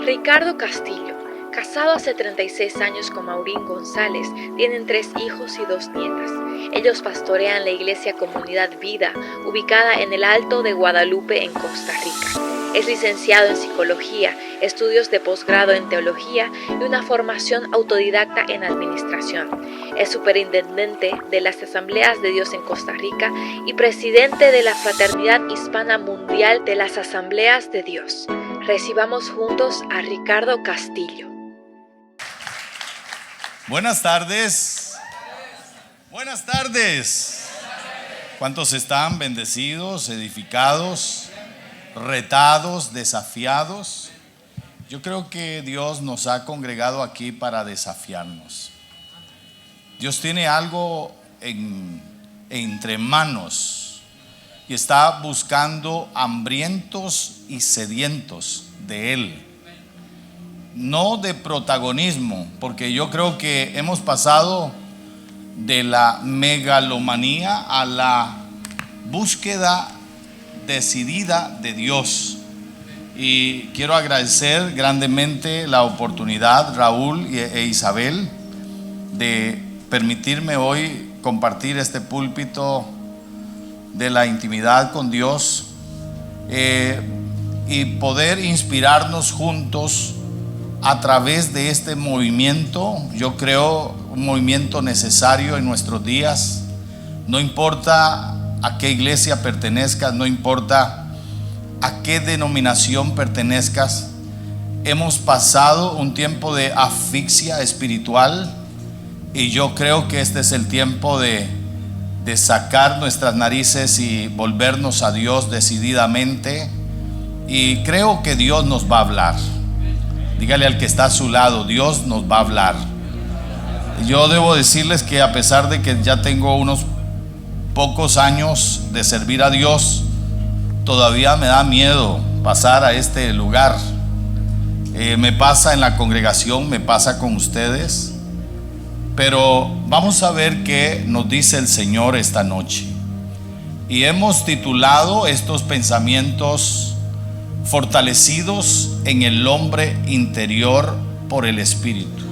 Ricardo Castillo, casado hace 36 años con Maureen González, tienen 3 hijos y 2 nietas. Ellos pastorean la iglesia Comunidad Vida, ubicada en el Alto de Guadalupe, en Costa Rica. Es licenciado en psicología, estudios de posgrado en teología y una formación autodidacta en administración. Es superintendente de las Asambleas de Dios en Costa Rica y presidente de la Fraternidad Hispana Mundial de las Asambleas de Dios. Recibamos juntos a Ricardo Castillo. Buenas tardes. Buenas tardes. ¿Cuántos están bendecidos, edificados, retados, desafiados? Yo creo que Dios nos ha congregado aquí para desafiarnos. Dios tiene algo entre manos y está buscando hambrientos y sedientos de Él. No de protagonismo, porque yo creo que hemos pasado de la megalomanía a la búsqueda decidida de Dios. Y quiero agradecer grandemente la oportunidad, Raúl e Isabel, de permitirme hoy compartir este púlpito de la intimidad con Dios y poder inspirarnos juntos a través de este movimiento. Yo creo un movimiento necesario en nuestros días. No importa a qué iglesia pertenezcas, no importa a qué denominación pertenezcas, hemos pasado un tiempo de asfixia espiritual y yo creo que este es el tiempo de sacar nuestras narices y volvernos a Dios decididamente, y creo que Dios nos va a hablar. Dígale al que está a su lado: Dios nos va a hablar. Yo debo decirles que a pesar de que ya tengo unos pocos años de servir a Dios, todavía me da miedo pasar a este lugar. Me pasa en la congregación, me pasa con ustedes, pero vamos a ver qué nos dice el Señor esta noche. Y hemos titulado estos pensamientos: fortalecidos en el hombre interior por el Espíritu.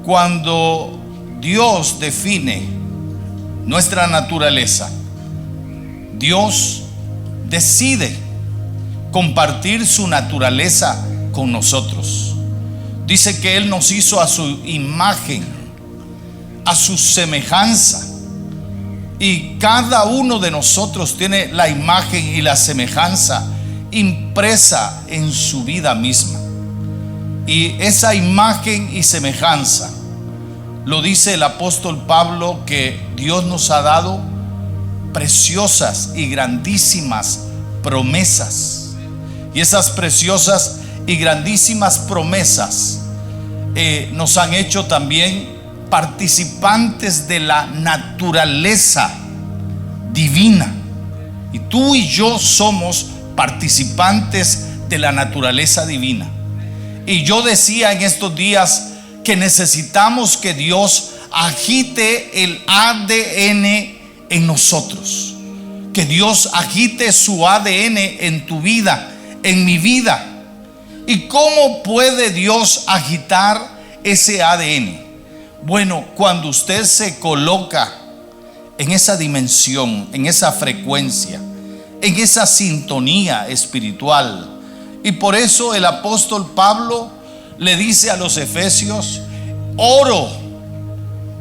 Cuando Dios define nuestra naturaleza, Dios decide compartir su naturaleza con nosotros. Dice que Él nos hizo a su imagen, a su semejanza, y cada uno de nosotros tiene la imagen y la semejanza impresa en su vida misma. Y esa imagen y semejanza, lo dice el apóstol Pablo, que Dios nos ha dado preciosas y grandísimas promesas. Y esas preciosas y grandísimas promesas nos han hecho también participantes de la naturaleza divina. Y tú y yo somos participantes de la naturaleza divina. Y yo decía en estos días que necesitamos que Dios agite el ADN en nosotros, que Dios agite su ADN en tu vida, en mi vida. ¿Y cómo puede Dios agitar ese ADN? Bueno, cuando usted se coloca en esa dimensión, en esa frecuencia, en esa sintonía espiritual. Y por eso el apóstol Pablo le dice a los efesios: oro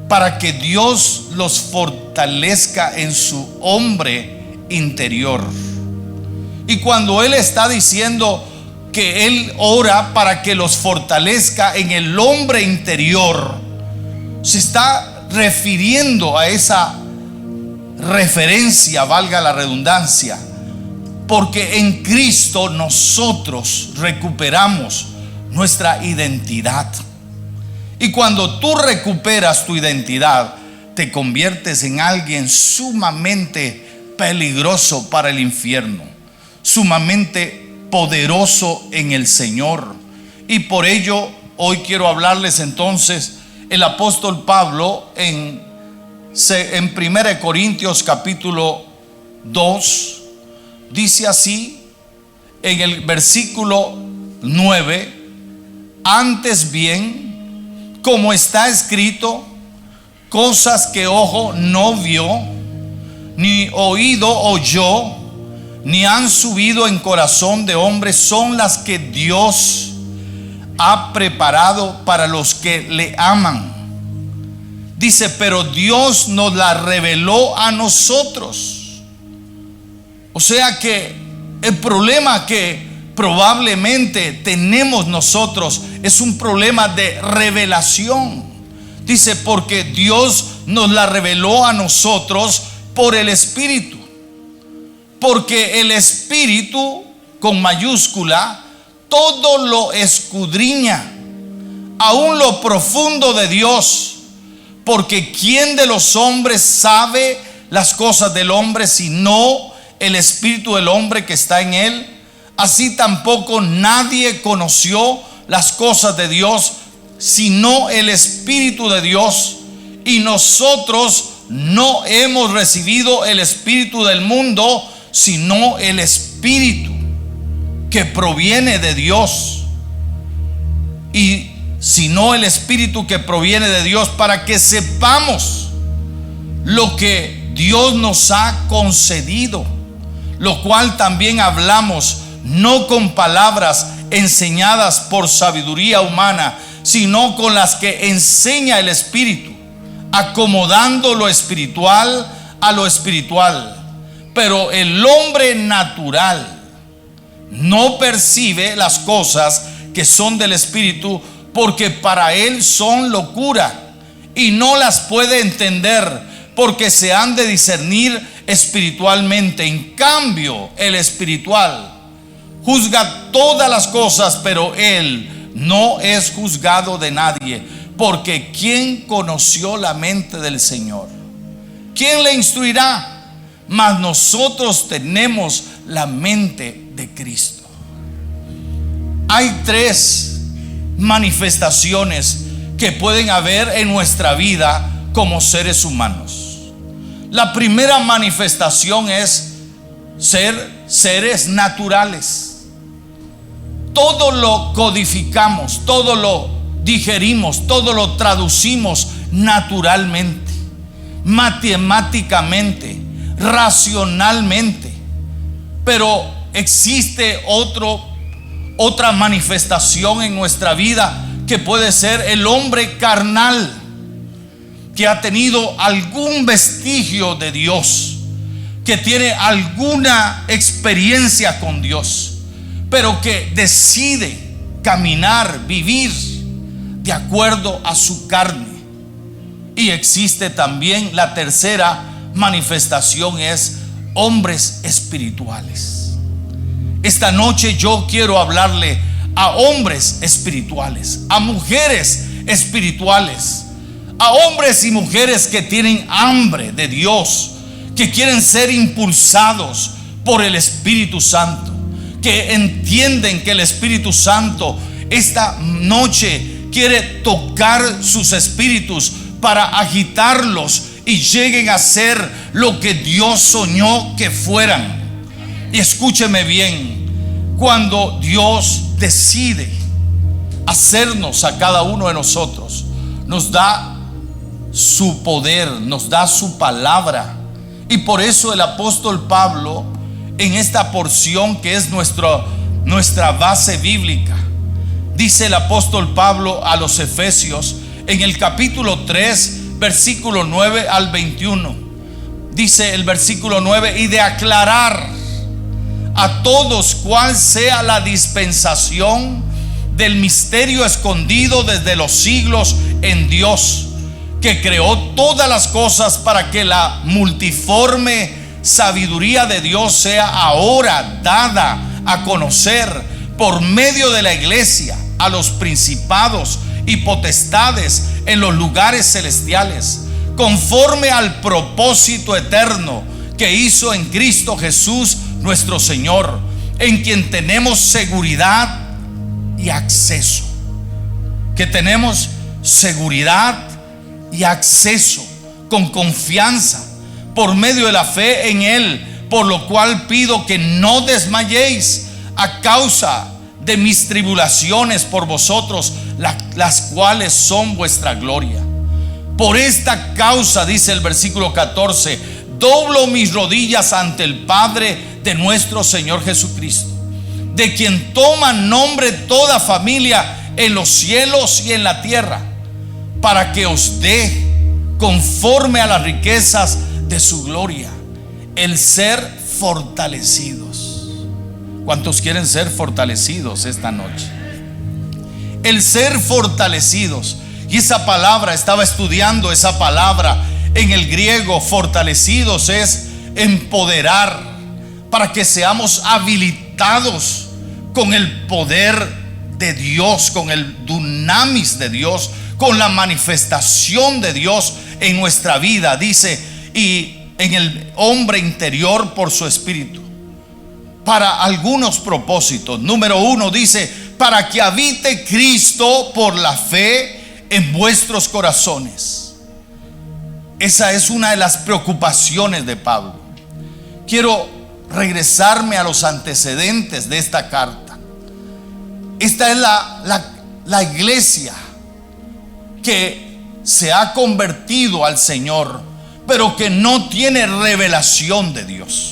para que Dios los fortalezca en su hombre interior. Y cuando él está diciendo que él ora para que los fortalezca en el hombre interior, se está refiriendo a esa referencia, valga la redundancia, porque en Cristo nosotros recuperamos nuestra identidad. Y cuando tú recuperas tu identidad, te conviertes en alguien sumamente peligroso para el infierno, sumamente poderoso en el Señor. Y por ello hoy quiero hablarles entonces. El apóstol Pablo en 1 Corintios capítulo 2 dice así, en el versículo 9, antes bien, como está escrito, cosas que ojo no vio, ni oído oyó, ni han subido en corazón de hombre, son las que Dios ha preparado para los que le aman. Dice, pero Dios nos la reveló a nosotros. O sea que el problema que probablemente tenemos nosotros es un problema de revelación. Dice, porque Dios nos la reveló a nosotros por el Espíritu. Porque el Espíritu, con mayúscula, todo lo escudriña, aún lo profundo de Dios. Porque ¿quién de los hombres sabe las cosas del hombre sino el espíritu del hombre que está en él? Así tampoco nadie conoció las cosas de Dios sino el Espíritu de Dios. Y nosotros no hemos recibido el espíritu del mundo, sino el Espíritu que proviene de Dios. Y sino el Espíritu que proviene de Dios, para que sepamos lo que Dios nos ha concedido, lo cual también hablamos, no con palabras enseñadas por sabiduría humana, sino con las que enseña el Espíritu, acomodando lo espiritual a lo espiritual. Pero el hombre natural no percibe las cosas que son del Espíritu, porque para él son locura, y no las puede entender, porque se han de discernir espiritualmente. En cambio, el espiritual juzga todas las cosas, pero él no es juzgado de nadie. Porque ¿quién conoció la mente del Señor? ¿Quién le instruirá? Mas nosotros tenemos la mente de Cristo. Hay tres manifestaciones que pueden haber en nuestra vida como seres humanos. La primera manifestación es ser seres naturales. Todo lo codificamos, todo lo digerimos, todo lo traducimos naturalmente, matemáticamente, racionalmente. Pero existe otra manifestación en nuestra vida, que puede ser el hombre carnal, que ha tenido algún vestigio de Dios, que tiene alguna experiencia con Dios, pero que decide caminar, vivir de acuerdo a su carne. Y existe también la tercera manifestación, es hombres espirituales. Esta noche yo quiero hablarle a hombres espirituales, a mujeres espirituales, a hombres y mujeres que tienen hambre de Dios, que quieren ser impulsados por el Espíritu Santo, que entienden que el Espíritu Santo esta noche quiere tocar sus espíritus para agitarlos y lleguen a ser lo que Dios soñó que fueran. Y escúcheme bien, cuando Dios decide hacernos a cada uno de nosotros, nos da su poder, nos da su palabra. Y por eso el apóstol Pablo, en esta porción que es nuestra base bíblica, dice el apóstol Pablo a los Efesios en el capítulo 3, versículo 9 al 21. Dice el versículo 9: y de aclarar a todos cuál sea la dispensación del misterio escondido desde los siglos en Dios, que creó todas las cosas, para que la multiforme sabiduría de Dios sea ahora dada a conocer por medio de la iglesia a los principados y potestades en los lugares celestiales, conforme al propósito eterno que hizo en Cristo Jesús nuestro Señor, en quien tenemos seguridad y acceso. Que tenemos seguridad y acceso con confianza por medio de la fe en Él, por lo cual pido que no desmayéis a causa de mis tribulaciones por vosotros, las cuales son vuestra gloria. Por esta causa, dice el versículo 14, doblo mis rodillas ante el Padre de nuestro Señor Jesucristo, de quien toma nombre toda familia en los cielos y en la tierra, para que os dé, conforme a las riquezas de su gloria, el ser fortalecidos. ¿Cuántos quieren ser fortalecidos esta noche? El ser fortalecidos. Y esa palabra, estaba estudiando esa palabra en el griego. Fortalecidos es empoderar, para que seamos habilitados con el poder de Dios, con el dunamis de Dios, con la manifestación de Dios en nuestra vida. Dice, y en el hombre interior por su espíritu, para algunos propósitos. Número 1 dice, para que habite Cristo por la fe en vuestros corazones. Esa es una de las preocupaciones de Pablo. Quiero regresarme a los antecedentes de esta carta. Esta es la iglesia que se ha convertido al Señor, pero que no tiene revelación de Dios.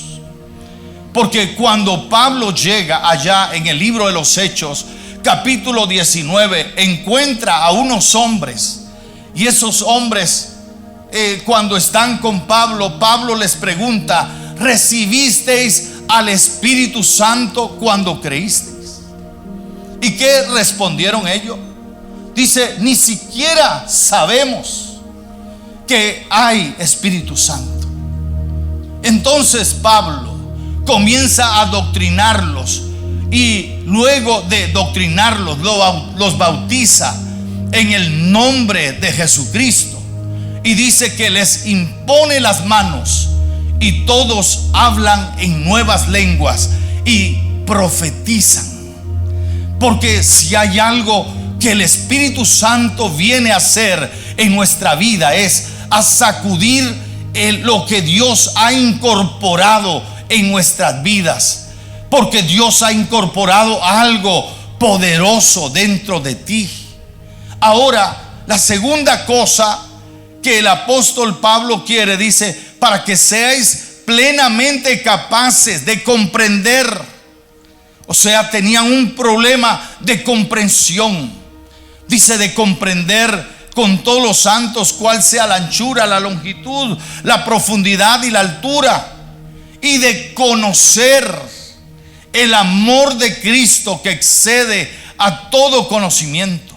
Porque cuando Pablo llega allá en el libro de los Hechos, capítulo 19, encuentra a unos hombres, y esos hombres, cuando están con Pablo, Pablo les pregunta: ¿recibisteis al Espíritu Santo cuando creísteis? ¿Y qué respondieron ellos? Dice: ni siquiera sabemos que hay Espíritu Santo. Entonces Pablo comienza a doctrinarlos, y luego de doctrinarlos los bautiza en el nombre de Jesucristo, y dice que les impone las manos, y todos hablan en nuevas lenguas y profetizan. Porque si hay algo que el Espíritu Santo viene a hacer en nuestra vida, es a sacudir lo que Dios ha incorporado en nuestras vidas. Porque Dios ha incorporado algo poderoso dentro de ti. Ahora, la segunda cosa que el apóstol Pablo quiere, dice: para que seáis plenamente capaces de comprender. O sea, tenían un problema de comprensión. Dice: de comprender con todos los santos cuál sea la anchura, la longitud, la profundidad y la altura, y de conocer el amor de Cristo que excede a todo conocimiento.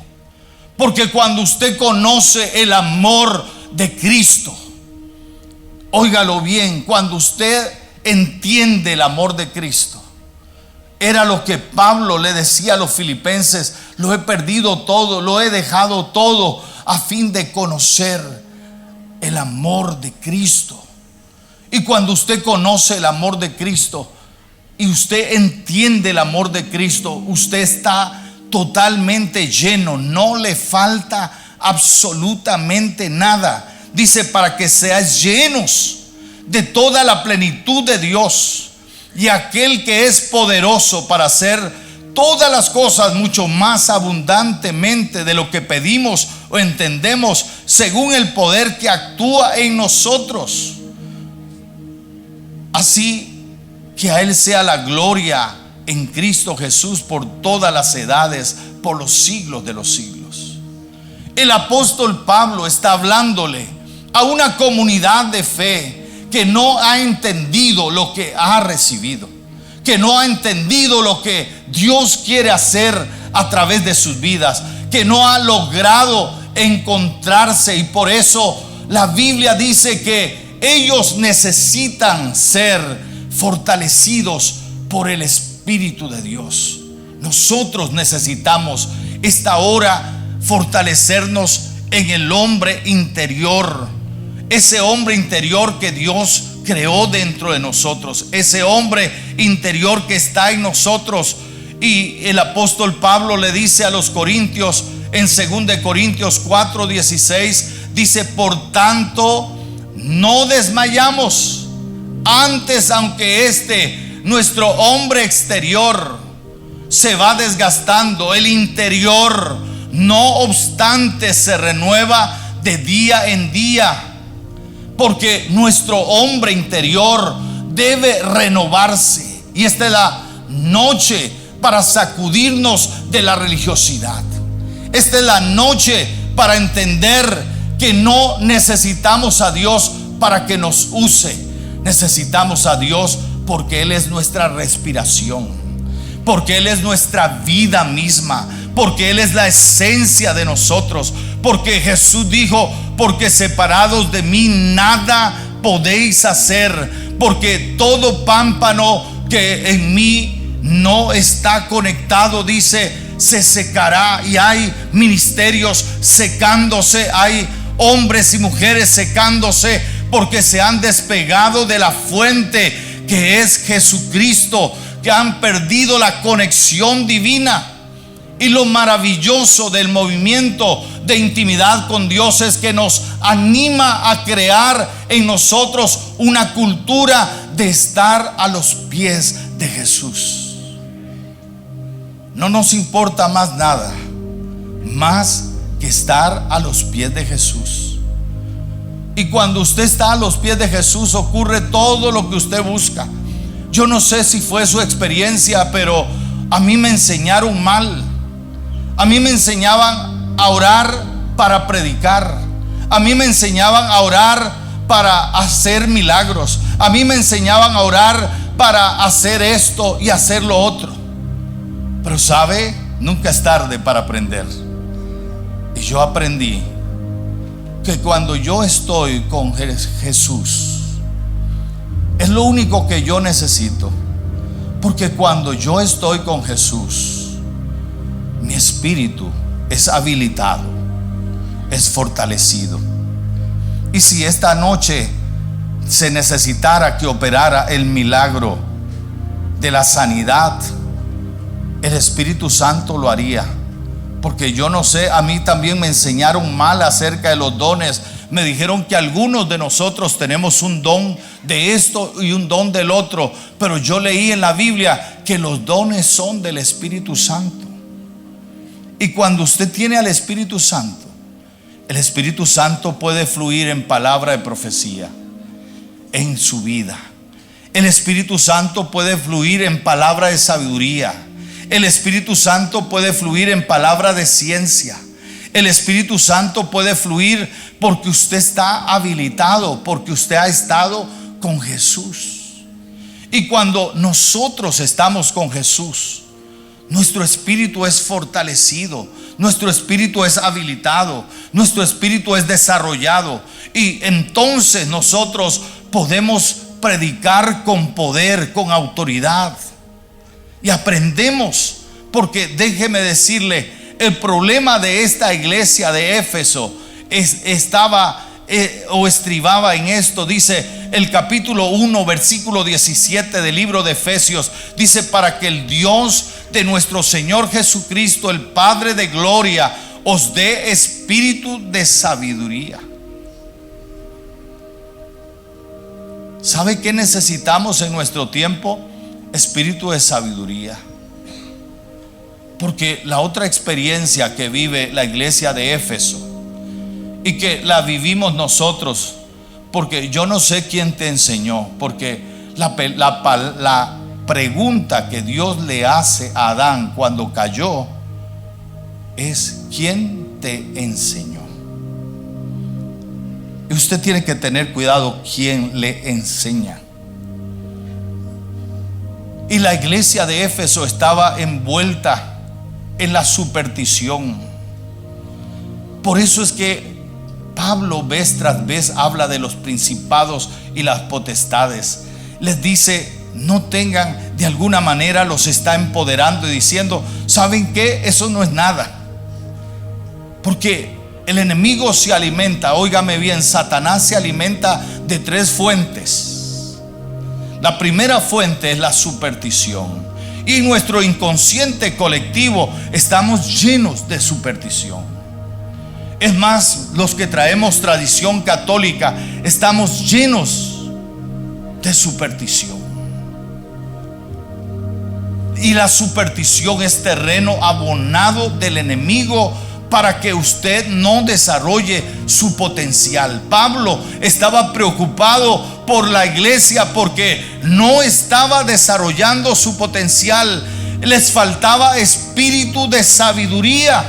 Porque cuando usted conoce el amor de Cristo, óigalo bien, cuando usted entiende el amor de Cristo, era lo que Pablo le decía a los filipenses: lo he perdido todo, lo he dejado todo a fin de conocer el amor de Cristo. Y cuando usted conoce el amor de Cristo y usted entiende el amor de Cristo, usted está totalmente lleno, no le falta absolutamente nada. Dice: para que seáis llenos de toda la plenitud de Dios. Y aquel que es poderoso para hacer todas las cosas mucho más abundantemente de lo que pedimos o entendemos, según el poder que actúa en nosotros. Así que a Él sea la gloria en Cristo Jesús por todas las edades, por los siglos de los siglos. El apóstol Pablo está hablándole a una comunidad de fe que no ha entendido lo que ha recibido, que no ha entendido lo que Dios quiere hacer a través de sus vidas, que no ha logrado encontrarse. Y por eso la Biblia dice que ellos necesitan ser fortalecidos por el Espíritu de Dios. Nosotros necesitamos esta hora fortalecernos en el hombre interior. Ese hombre interior que Dios creó dentro de nosotros, ese hombre interior que está en nosotros. Y el apóstol Pablo le dice a los corintios en 2 Corintios 4:16, dice: por tanto no desmayamos, antes aunque nuestro hombre exterior se va desgastando, el interior, no obstante, se renueva de día en día, porque nuestro hombre interior debe renovarse. Y esta es la noche para sacudirnos de la religiosidad. Esta es la noche para entender que no necesitamos a Dios para que nos use. Necesitamos a Dios porque Él es nuestra respiración, porque Él es nuestra vida misma, porque Él es la esencia de nosotros, porque Jesús dijo: porque separados de mí nada podéis hacer, porque todo pámpano que en mí no está conectado, dice, se secará. Y hay ministerios secándose, hay hombres y mujeres secándose porque se han despegado de la fuente que es Jesucristo, que han perdido la conexión divina. Y lo maravilloso del movimiento de intimidad con Dios es que nos anima a crear en nosotros una cultura de estar a los pies de Jesús. No nos importa más nada más que estar a los pies de Jesús. Y cuando usted está a los pies de Jesús, ocurre todo lo que usted busca. Yo no sé si fue su experiencia, pero a mí me enseñaron mal. A mí me enseñaban a orar para predicar. A mí me enseñaban a orar para hacer milagros. A mí me enseñaban a orar para hacer esto y hacer lo otro. Pero sabe, nunca es tarde para aprender. Y yo aprendí que cuando yo estoy con Jesús, es lo único que yo necesito. Porque cuando yo estoy con Jesús, mi espíritu es habilitado, es fortalecido. Y si esta noche se necesitara que operara el milagro de la sanidad, el Espíritu Santo lo haría. Porque yo no sé, a mí también me enseñaron mal acerca de los dones. Me dijeron que algunos de nosotros tenemos un don de esto y un don del otro. Pero yo leí en la Biblia que los dones son del Espíritu Santo. Y cuando usted tiene al Espíritu Santo, el Espíritu Santo puede fluir en palabra de profecía en su vida. El Espíritu Santo puede fluir en palabra de sabiduría. El Espíritu Santo puede fluir en palabra de ciencia. El Espíritu Santo puede fluir porque usted está habilitado, porque usted ha estado con Jesús. Y cuando nosotros estamos con Jesús, nuestro espíritu es fortalecido, nuestro espíritu es habilitado, nuestro espíritu es desarrollado. Y entonces nosotros podemos predicar con poder, con autoridad. Y aprendemos, porque déjeme decirle, el problema de esta iglesia de Éfeso estribaba en esto. Dice el capítulo 1 versículo 17 del libro de Efesios, dice: para que el Dios de nuestro Señor Jesucristo, el Padre de gloria, os dé espíritu de sabiduría. ¿Sabe qué necesitamos en nuestro tiempo? Espíritu de sabiduría. Porque la otra experiencia que vive la iglesia de Éfeso, y que la vivimos nosotros, porque yo no sé quién te enseñó, porque la pregunta que Dios le hace a Adán cuando cayó es: ¿quién te enseñó? Y usted tiene que tener cuidado quién le enseña. Y la iglesia de Éfeso estaba envuelta en la superstición. Por eso es que Pablo vez tras vez habla de los principados y las potestades. Les dice: no tengan, de alguna manera los está empoderando y diciendo: ¿saben qué? Eso no es nada. Porque el enemigo se alimenta, óigame bien, Satanás se alimenta de tres fuentes. La primera fuente es la superstición. Y nuestro inconsciente colectivo estamos llenos de superstición. Es más, los que traemos tradición católica estamos llenos de superstición. Y la superstición es terreno abonado del enemigo para que usted no desarrolle su potencial. Pablo estaba preocupado por la iglesia porque no estaba desarrollando su potencial. Les faltaba espíritu de sabiduría.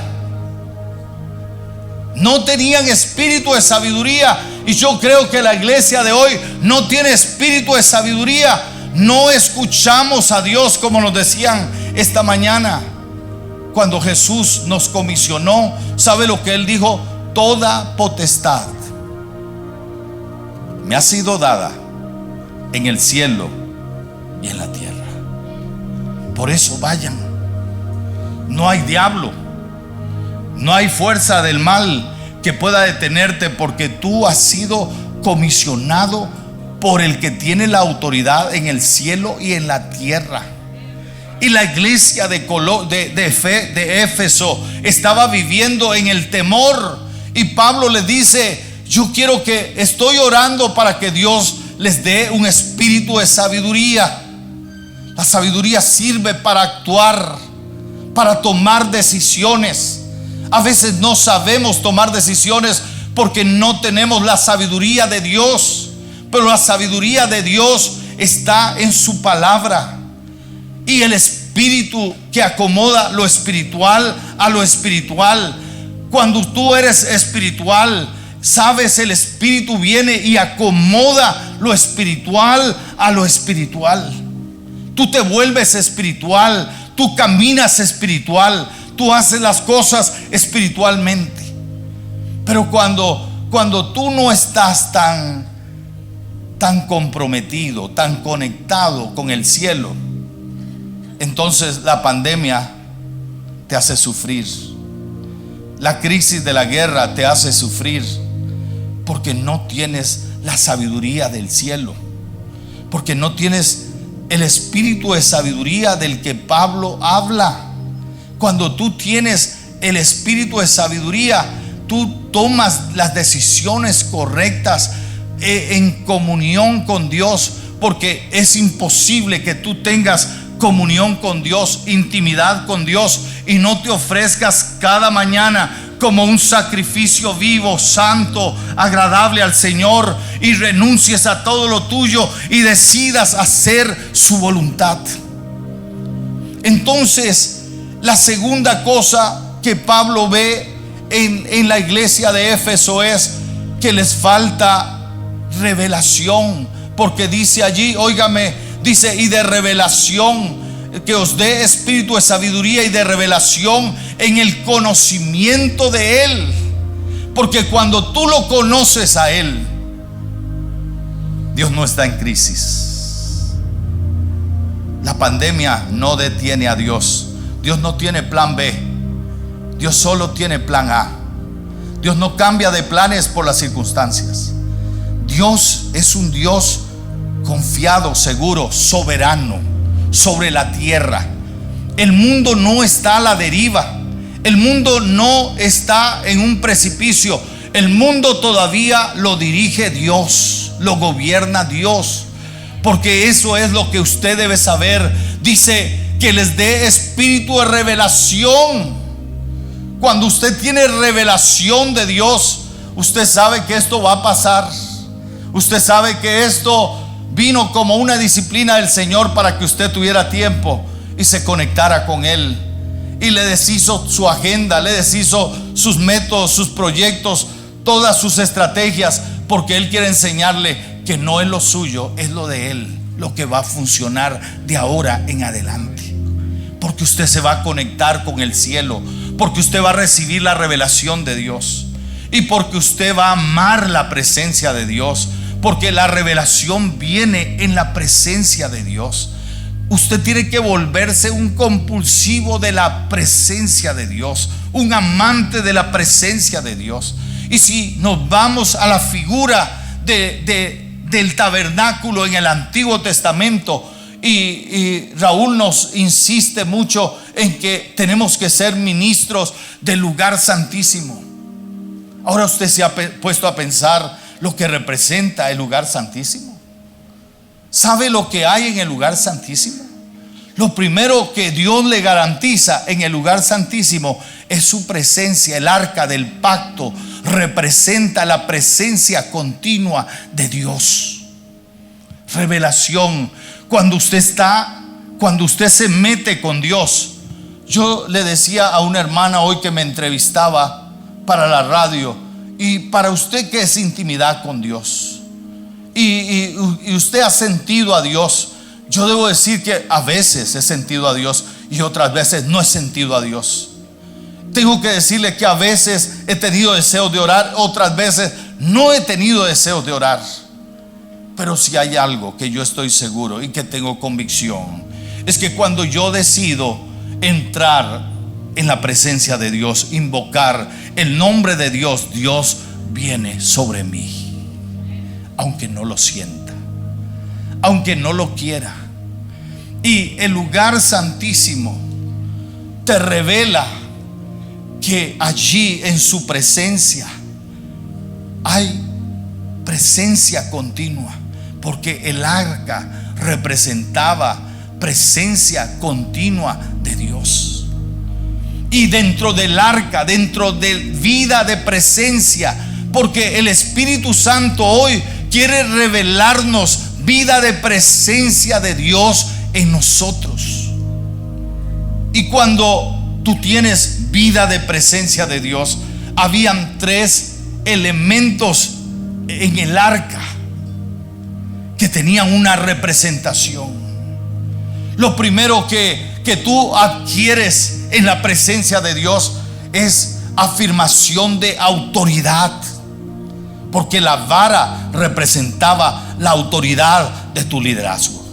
No tenían espíritu de sabiduría. Y yo creo que la iglesia de hoy no tiene espíritu de sabiduría. No escuchamos a Dios, como nos decían esta mañana. Cuando Jesús nos comisionó, ¿sabe lo que Él dijo? Toda potestad me ha sido dada en el cielo y en la tierra. Por eso vayan. No hay diablo, no hay fuerza del mal que pueda detenerte, porque tú has sido comisionado por el que tiene la autoridad en el cielo y en la tierra. Y la iglesia de Éfeso estaba viviendo en el temor. Y Pablo les dice: yo quiero que, estoy orando para que Dios les dé un espíritu de sabiduría. La sabiduría sirve para actuar, para tomar decisiones. A veces no sabemos tomar decisiones porque no tenemos la sabiduría de Dios. Pero la sabiduría de Dios está en su palabra. Y el espíritu que acomoda lo espiritual a lo espiritual. Cuando tú eres espiritual, sabes, el espíritu viene y acomoda lo espiritual a lo espiritual. Tú te vuelves espiritual, tú caminas espiritual, tú haces las cosas espiritualmente. Pero cuando tú no estás tan comprometido, tan conectado con el cielo, entonces la pandemia te hace sufrir. La crisis de la guerra te hace sufrir porque no tienes la sabiduría del cielo, porque no tienes el espíritu de sabiduría del que Pablo habla. Cuando tú tienes el espíritu de sabiduría, tú tomas las decisiones correctas en comunión con Dios, porque es imposible que tú tengas comunión con Dios, intimidad con Dios, y no te ofrezcas cada mañana como un sacrificio vivo, santo, agradable al Señor, y renuncies a todo lo tuyo y decidas hacer su voluntad. Entonces, la segunda cosa que Pablo ve en la iglesia de Éfeso es que les falta revelación, porque dice allí, óigame, dice: y de revelación, que os dé espíritu de sabiduría y de revelación en el conocimiento de Él. Porque cuando tú lo conoces a Él, Dios no está en crisis. La pandemia no detiene a Dios. Dios no tiene plan B. Dios solo tiene plan A. Dios no cambia de planes por las circunstancias. Dios es un Dios confiado, seguro, soberano sobre la tierra. El mundo no está a la deriva. El mundo no está en un precipicio. El mundo todavía lo dirige Dios, lo gobierna Dios. Porque eso es lo que usted debe saber. Dice que les dé espíritu de revelación. Cuando usted tiene revelación de Dios, usted sabe que esto va a pasar. Usted sabe que esto vino como una disciplina del Señor para que usted tuviera tiempo y se conectara con Él, y le deshizo su agenda, le deshizo sus métodos, sus proyectos, todas sus estrategias, porque Él quiere enseñarle que no es lo suyo, es lo de Él, lo que va a funcionar de ahora en adelante. Porque usted se va a conectar con el cielo, porque usted va a recibir la revelación de Dios, y porque usted va a amar la presencia de Dios. Porque la revelación viene en la presencia de Dios. Usted tiene que volverse un compulsivo de la presencia de Dios, un amante de la presencia de Dios. Y si nos vamos a la figura del tabernáculo en el Antiguo Testamento, y Raúl nos insiste mucho en que tenemos que ser ministros del lugar santísimo. Ahora usted se ha puesto a pensar lo que representa el lugar santísimo. ¿Sabe lo que hay en el lugar santísimo? Lo primero que Dios le garantiza en el lugar santísimo es su presencia. El arca del pacto representa la presencia continua de Dios. Revelación. Cuando usted se mete con Dios. Yo le decía a una hermana hoy que me entrevistaba para la radio: ¿y para usted qué es intimidad con Dios? Y usted ha sentido a Dios. Yo debo decir que a veces he sentido a Dios y otras veces no he sentido a Dios. Tengo que decirle que a veces he tenido deseos de orar, otras veces no he tenido deseos de orar. Pero si hay algo que yo estoy seguro y que tengo convicción, es que cuando yo decido entrar en la presencia de Dios, invocar el nombre de Dios, Dios viene sobre mí, aunque no lo sienta, aunque no lo quiera. Y el lugar santísimo te revela que allí en su presencia hay presencia continua, porque el arca representaba presencia continua de Dios. Y dentro del arca, dentro de vida de presencia, porque el Espíritu Santo hoy quiere revelarnos vida de presencia de Dios en nosotros. Y cuando tú tienes vida de presencia de Dios, habían 3 elementos en el arca que tenían una representación. Lo primero que tú adquieres en la presencia de Dios es afirmación de autoridad, porque la vara representaba la autoridad de tu liderazgo.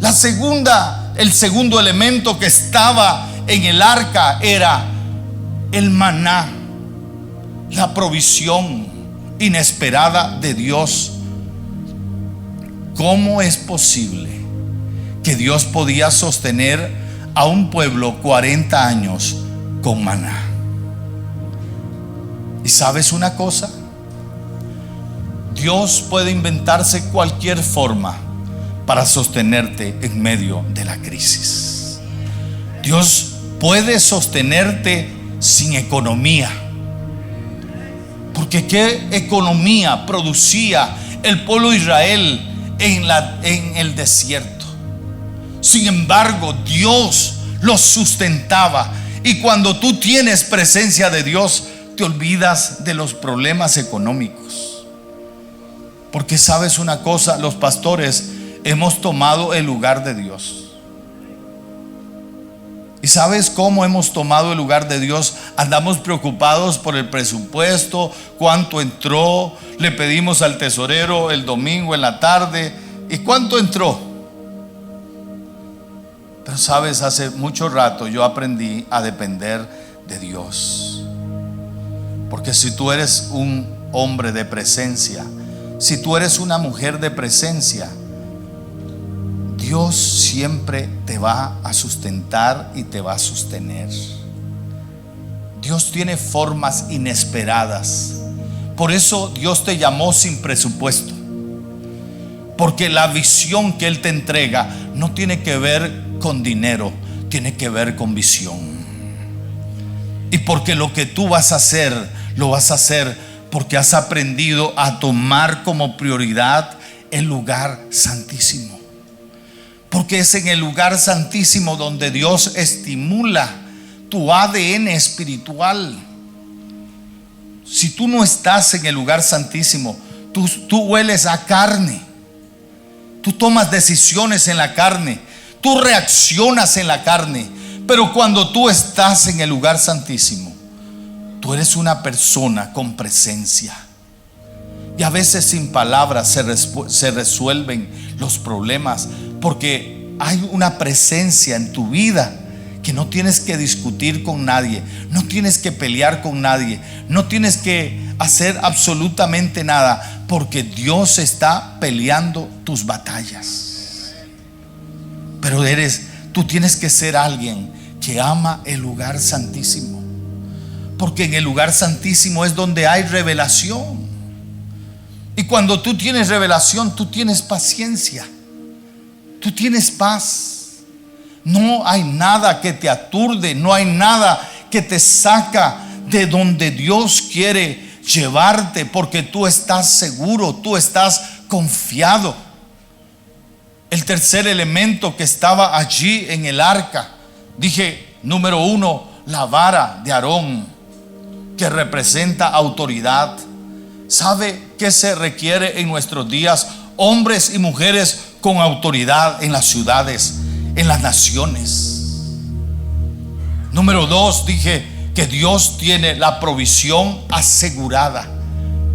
El segundo elemento que estaba en el arca era el maná, la provisión inesperada de Dios. ¿Cómo es posible que Dios podía sostener a un pueblo 40 años con maná? ¿Y sabes una cosa? Dios puede inventarse cualquier forma para sostenerte en medio de la crisis. Dios puede sostenerte sin economía, porque ¿qué economía producía el pueblo de Israel en el desierto? Sin embargo, Dios los sustentaba. Y cuando tú tienes presencia de Dios, te olvidas de los problemas económicos. Porque sabes una cosa, los pastores hemos tomado el lugar de Dios. ¿Y sabes cómo hemos tomado el lugar de Dios? Andamos preocupados por el presupuesto, cuánto entró. Le pedimos al tesorero el domingo en la tarde, ¿y cuánto entró? Pero sabes, hace mucho rato yo aprendí a depender de Dios. Porque si tú eres un hombre de presencia, si tú eres una mujer de presencia, Dios siempre te va a sustentar y te va a sostener. Dios tiene formas inesperadas. Por eso Dios te llamó sin presupuesto, porque la visión que Él te entrega no tiene que ver con dinero, tiene que ver con visión. Y porque lo que tú vas a hacer, lo vas a hacer porque has aprendido a tomar como prioridad el lugar santísimo. Porque es en el lugar santísimo donde Dios estimula tu ADN espiritual. Si tú no estás en el lugar santísimo, tú hueles a carne. Tú tomas decisiones en la carne. Tú reaccionas en la carne. Pero cuando tú estás en el lugar santísimo, tú eres una persona con presencia. Y a veces sin palabras se resuelven los problemas, porque hay una presencia en tu vida que no tienes que discutir con nadie, no tienes que pelear con nadie, no tienes que hacer absolutamente nada, porque Dios está peleando tus batallas. Pero tú tienes que ser alguien que ama el lugar santísimo, porque en el lugar santísimo es donde hay revelación. Y cuando tú tienes revelación, tú tienes paciencia, tú tienes paz. No hay nada que te aturde, no hay nada que te saca de donde Dios quiere llevarte, porque tú estás seguro, tú estás confiado. El tercer elemento que estaba allí en el arca, dije, número 1, la vara de Aarón, que representa autoridad. ¿Sabe qué se requiere en nuestros días? Hombres y mujeres con autoridad en las ciudades, en las naciones. Número 2, dije que Dios tiene la provisión asegurada.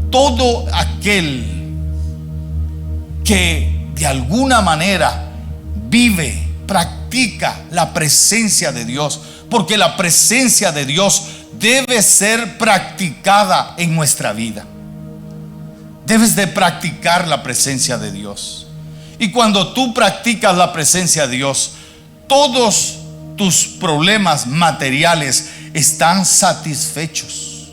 Todo aquel que de alguna manera vive, practica la presencia de Dios, porque la presencia de Dios debe ser practicada en nuestra vida. Debes de practicar la presencia de Dios. Y cuando tú practicas la presencia de Dios, todos tus problemas materiales están satisfechos.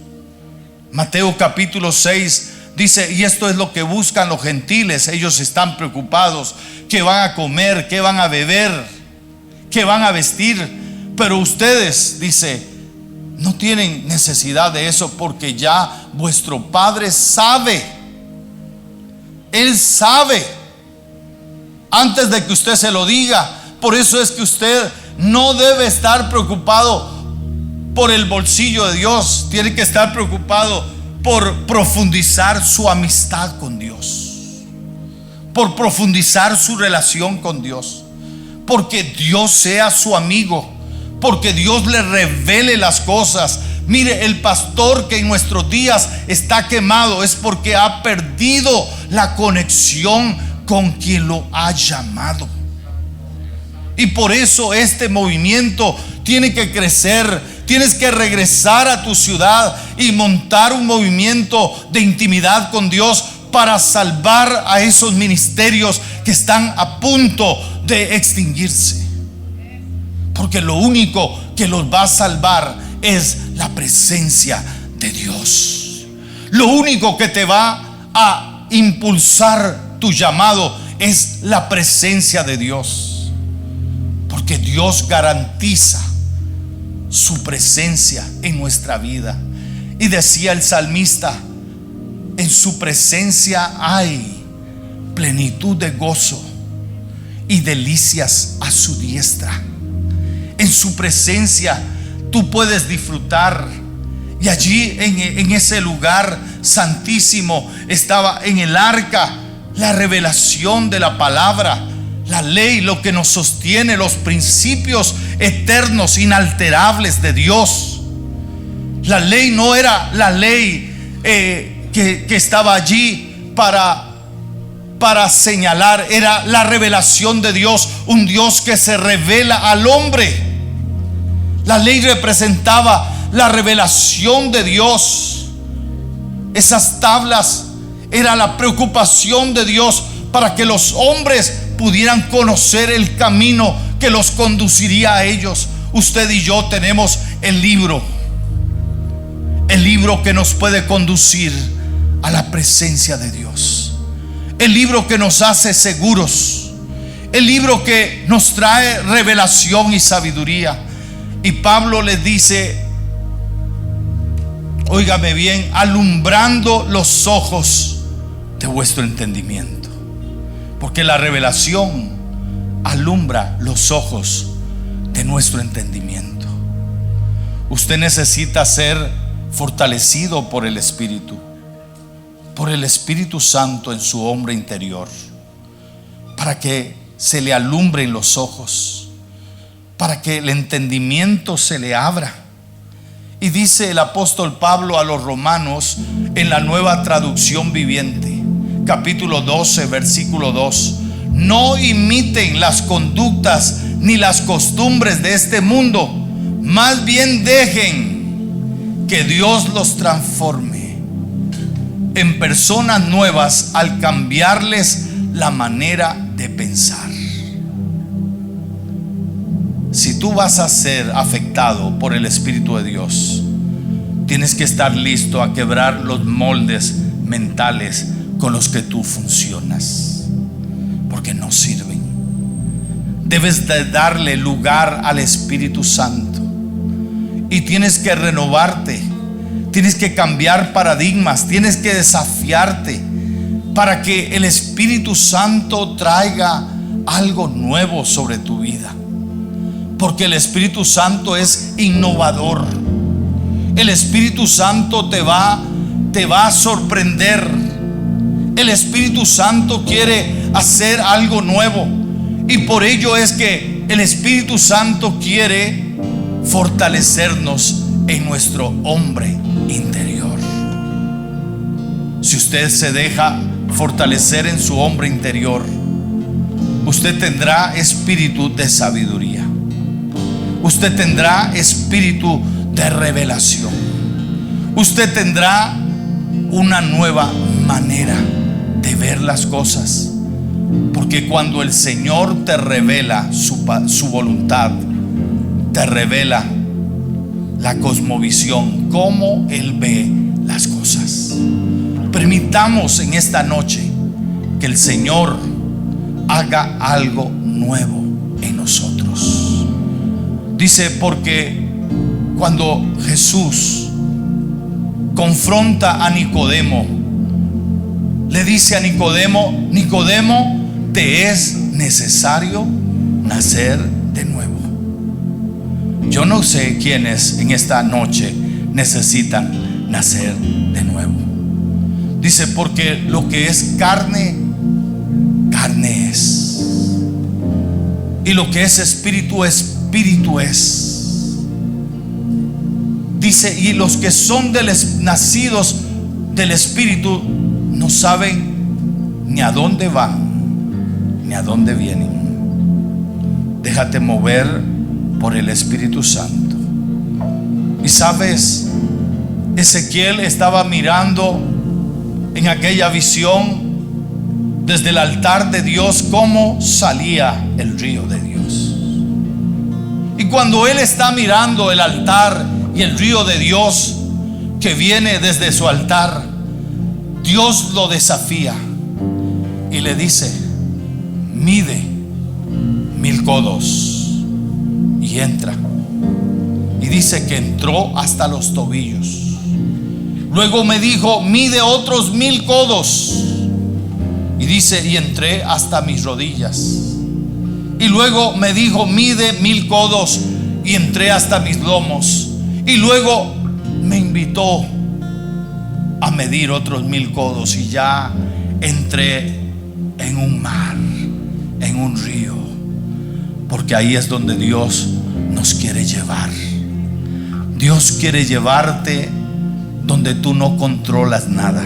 Mateo capítulo 6 dice, y esto es lo que buscan los gentiles. Ellos están preocupados, qué van a comer, qué van a beber, qué van a vestir. Pero ustedes, dice, no tienen necesidad de eso, porque ya vuestro Padre sabe. Él sabe antes de que usted se lo diga. Por eso es que usted no debe estar preocupado por el bolsillo de Dios. Tiene que estar preocupado por profundizar su amistad con Dios, por profundizar su relación con Dios, porque Dios sea su amigo, porque Dios le revele las cosas. Mire, el pastor que en nuestros días está quemado es porque ha perdido la conexión con quien lo ha llamado. Y por eso este movimiento tiene que crecer. Tienes que regresar a tu ciudad y montar un movimiento de intimidad con Dios para salvar a esos ministerios que están a punto de extinguirse. Porque lo único que los va a salvar es la presencia de Dios. Lo único que te va a impulsar tu llamado es la presencia de Dios. Porque Dios garantiza su presencia en nuestra vida. Y decía el salmista, en su presencia hay plenitud de gozo y delicias a su diestra. En su presencia tú puedes disfrutar. Y allí en ese lugar santísimo estaba en el arca la revelación de la palabra, la ley, lo que nos sostiene, los principios eternos, inalterables de Dios. La ley no era la ley que estaba allí para señalar, era la revelación de Dios, un Dios que se revela al hombre. La ley representaba la revelación de Dios. Esas tablas era la preocupación de Dios para que los hombres pudieran conocer el camino que los conduciría a ellos. Usted y yo tenemos el libro que nos puede conducir a la presencia de Dios, el libro que nos hace seguros, el libro que nos trae revelación y sabiduría. Y Pablo les dice, óigame bien, alumbrando los ojos de vuestro entendimiento. Porque la revelación alumbra los ojos de nuestro entendimiento. Usted necesita ser fortalecido por el Espíritu Santo en su hombre interior, para que se le alumbren los ojos, para que el entendimiento se le abra. Y dice el apóstol Pablo a los romanos en la Nueva Traducción Viviente, capítulo 12, versículo 2: no imiten las conductas ni las costumbres de este mundo, más bien dejen que Dios los transforme en personas nuevas al cambiarles la manera de pensar. Si tú vas a ser afectado por el Espíritu de Dios, tienes que estar listo a quebrar los moldes mentales con los que tú funcionas, porque no sirven. debes de darle lugar al Espíritu Santo. Y tienes que renovarte, tienes que cambiar paradigmas, tienes que desafiarte para que el Espíritu Santo traiga algo nuevo sobre tu vida. Porque el Espíritu Santo es innovador. El Espíritu Santo te va a sorprender. El Espíritu Santo quiere hacer algo nuevo. Y por ello es que el Espíritu Santo quiere fortalecernos en nuestro hombre interior. Si usted se deja fortalecer en su hombre interior, usted tendrá espíritu de sabiduría. Usted tendrá espíritu de revelación. Usted tendrá una nueva manera de ver las cosas. Porque cuando el Señor te revela su voluntad, te revela la cosmovisión, cómo Él ve las cosas. Permitamos en esta noche que el Señor haga algo nuevo en nosotros. Dice, porque cuando Jesús confronta a Nicodemo, le dice a Nicodemo: Nicodemo, te es necesario nacer de nuevo. Yo no sé quiénes en esta noche necesitan nacer de nuevo. Dice, porque lo que es carne, carne es. Y lo que es espíritu, espíritu es. Dice, y los que son nacidos del Espíritu no saben ni a dónde van ni a dónde vienen. Déjate mover por el Espíritu Santo. Y sabes, Ezequiel estaba mirando en aquella visión desde el altar de Dios cómo salía el río de Dios. Y cuando él está mirando el altar y el río de Dios que viene desde su altar, Dios lo desafía y le dice: mide 1000 codos. Y entra. Y dice que entró hasta los tobillos. Luego me dijo: mide otros 1000 codos. Y dice: y entré hasta mis rodillas. Y luego me dijo: mide 1000 codos. Y entré hasta mis lomos. Y luego me invitó a medir otros 1000 codos. Y ya entré en un mar, en un río. Porque ahí es donde Dios nos quiere llevar. Dios quiere llevarte donde tú no controlas nada.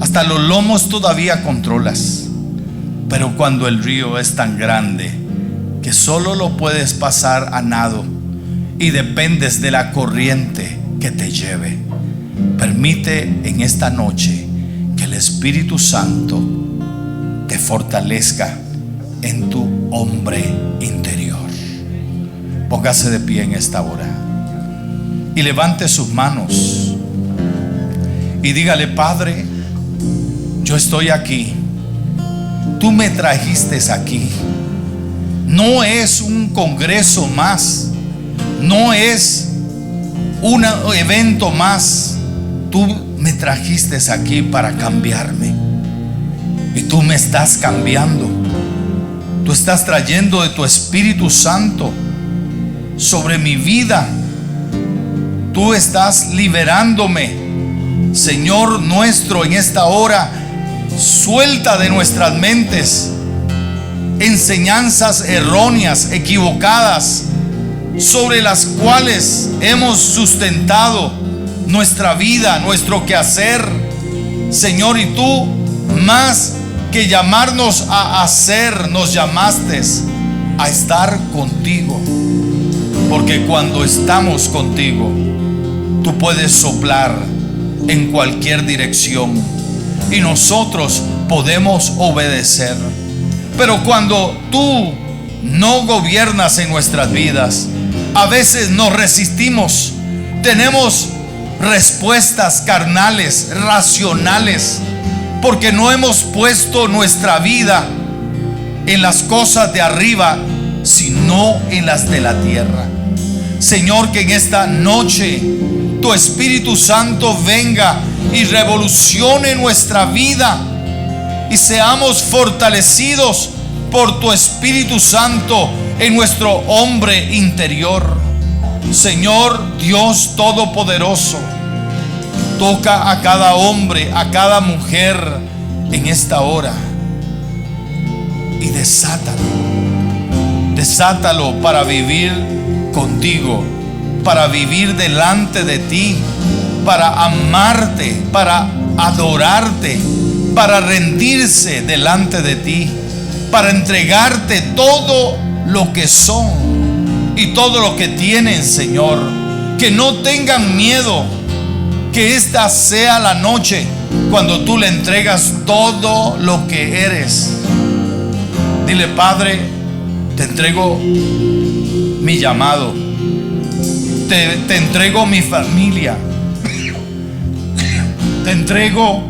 Hasta los lomos todavía controlas, pero cuando el río es tan grande que solo lo puedes pasar a nado y dependes de la corriente que te lleve, permite en esta noche que el Espíritu Santo te fortalezca en tu hombre interior. Póngase de pie en esta hora y levante sus manos y dígale: Padre, yo estoy aquí. Tú me trajiste aquí. No es un congreso más, no es un evento más. Tú me trajiste aquí para cambiarme. Y tú me estás cambiando. Tú estás trayendo de tu Espíritu Santo sobre mi vida. Tú estás liberándome, Señor nuestro, en esta hora. Suelta de nuestras mentes enseñanzas erróneas, equivocadas, sobre las cuales hemos sustentado nuestra vida, nuestro quehacer, Señor. Y tú, más que llamarnos a hacer, nos llamaste a estar contigo. Porque cuando estamos contigo, tú puedes soplar en cualquier dirección y nosotros podemos obedecer. Pero cuando tú no gobiernas en nuestras vidas, a veces nos resistimos. Tenemos respuestas carnales, racionales, porque no hemos puesto nuestra vida en las cosas de arriba, sino en las de la tierra. Señor, que en esta noche tu Espíritu Santo venga y revolucione nuestra vida y seamos fortalecidos por tu Espíritu Santo en nuestro hombre interior. Señor Dios Todopoderoso, toca a cada hombre, a cada mujer en esta hora y desátalo para vivir contigo, para vivir delante de ti, para amarte, para adorarte, para rendirse delante de ti, para entregarte todo lo que son y todo lo que tienen, Señor. Que no tengan miedo, que esta sea la noche cuando tú le entregas todo lo que eres. Dile: Padre, te entrego mi llamado, te entrego mi familia, te entrego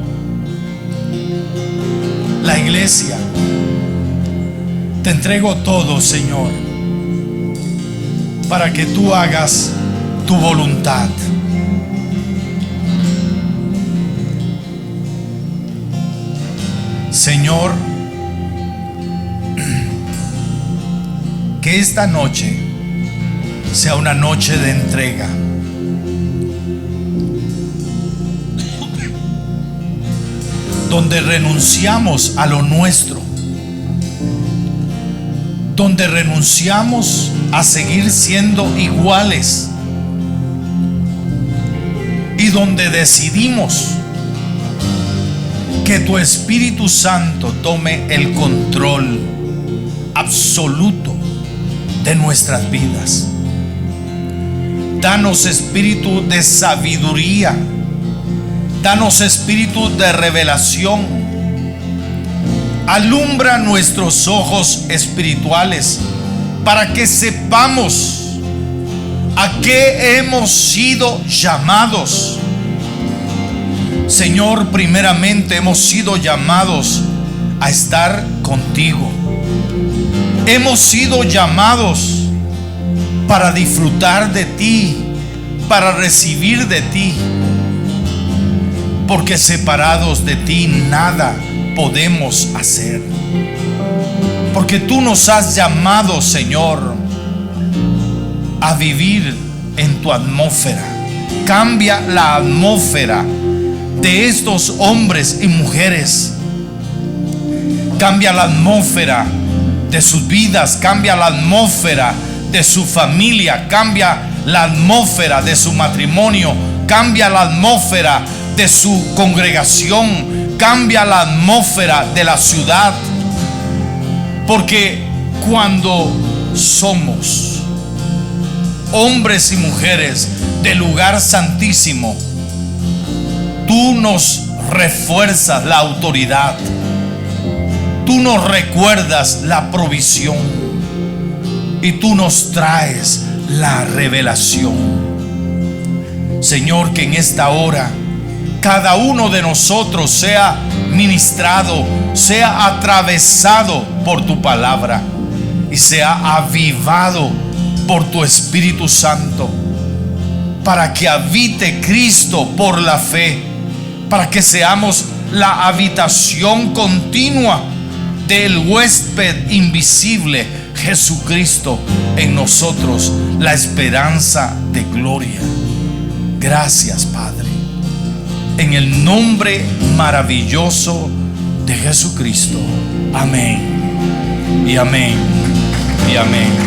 la iglesia, te entrego todo, Señor, para que tú hagas tu voluntad. Señor, que esta noche sea una noche de entrega, donde renunciamos a lo nuestro, donde renunciamos a seguir siendo iguales y donde decidimos que tu Espíritu Santo tome el control absoluto de nuestras vidas. Danos espíritu de sabiduría, danos espíritu de revelación. Alumbra nuestros ojos espirituales para que sepamos a qué hemos sido llamados. Señor, primeramente hemos sido llamados a estar contigo. Hemos sido llamados para disfrutar de ti, para recibir de ti, porque separados de ti nada podemos hacer. Porque tú nos has llamado, Señor, a vivir en tu atmósfera. Cambia la atmósfera de estos hombres y mujeres. Cambia la atmósfera de sus vidas, cambia la atmósfera de su familia, cambia la atmósfera de su matrimonio, cambia la atmósfera de su congregación, cambia la atmósfera de la ciudad. Porque cuando somos hombres y mujeres del lugar santísimo, tú nos refuerzas la autoridad, tú nos recuerdas la provisión y tú nos traes la revelación. Señor, que en esta hora cada uno de nosotros sea ministrado, sea atravesado por tu palabra y sea avivado por tu Espíritu Santo, para que habite Cristo por la fe, para que seamos la habitación continua del huésped invisible, Jesucristo en nosotros, la esperanza de gloria. Gracias, Padre, en el nombre maravilloso de Jesucristo. Amén y amén y amén.